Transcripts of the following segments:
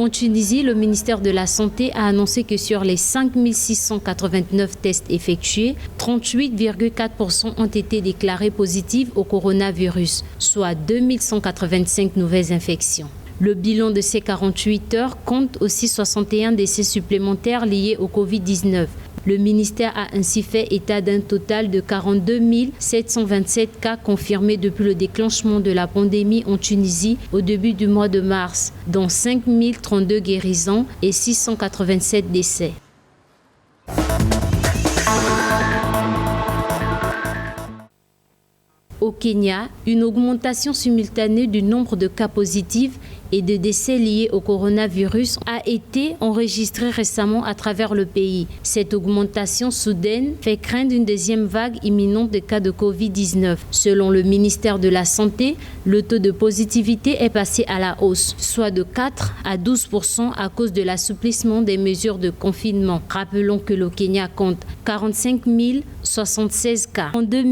En Tunisie, le ministère de la Santé a annoncé que sur les 5 689 tests effectués, 38,4% ont été déclarés positifs au coronavirus, soit 2185 nouvelles infections. Le bilan de ces 48 heures compte aussi 61 décès supplémentaires liés au Covid-19. Le ministère a ainsi fait état d'un total de 42 727 cas confirmés depuis le déclenchement de la pandémie en Tunisie au début du mois de mars, dont 5 032 guérisons et 687 décès. Au Kenya, une augmentation simultanée du nombre de cas positifs et de décès liés au coronavirus a été enregistrée récemment à travers le pays. Cette augmentation soudaine fait craindre une deuxième vague imminente de cas de Covid-19. Selon le ministère de la Santé, le taux de positivité est passé à la hausse, soit de 4 à 12% à cause de l'assouplissement des mesures de confinement. Rappelons que le Kenya compte 45 076 cas, 32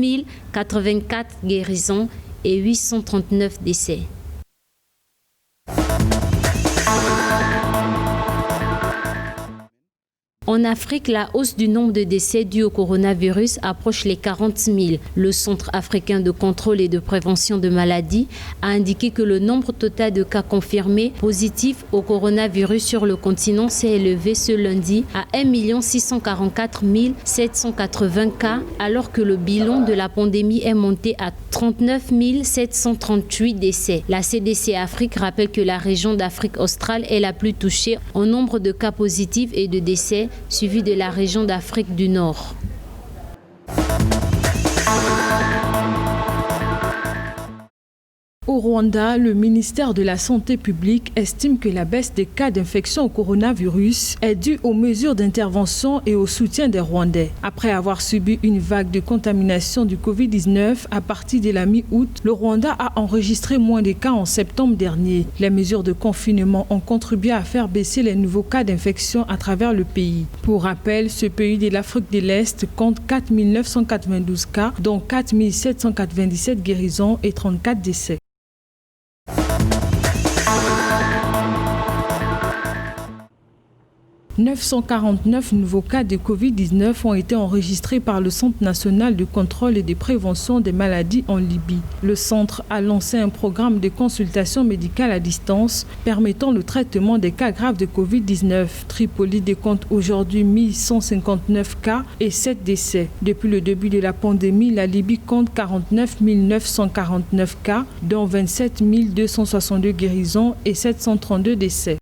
084 guérisons et 839 décès. En Afrique, la hausse du nombre de décès dus au coronavirus approche les 40 000. Le Centre africain de contrôle et de prévention de maladies a indiqué que le nombre total de cas confirmés positifs au coronavirus sur le continent s'est élevé ce lundi à 1 644 780 cas, alors que le bilan de la pandémie est monté à 39 738 décès. La CDC Afrique rappelle que la région d'Afrique australe est la plus touchée en nombre de cas positifs et de décès, suivi de la région d'Afrique du Nord. Au Rwanda, le ministère de la Santé publique estime que la baisse des cas d'infection au coronavirus est due aux mesures d'intervention et au soutien des Rwandais. Après avoir subi une vague de contamination du Covid-19 à partir de la mi-août, le Rwanda a enregistré moins de cas en septembre dernier. Les mesures de confinement ont contribué à faire baisser les nouveaux cas d'infection à travers le pays. Pour rappel, ce pays de l'Afrique de l'Est compte 4 992 cas, dont 4 797 guérisons et 34 décès. 949 nouveaux cas de Covid-19 ont été enregistrés par le Centre national de contrôle et de prévention des maladies en Libye. Le centre a lancé un programme de consultation médicale à distance permettant le traitement des cas graves de Covid-19. Tripoli décompte aujourd'hui 1159 cas et 7 décès. Depuis le début de la pandémie, la Libye compte 49 949 cas, dont 27 262 guérisons et 732 décès.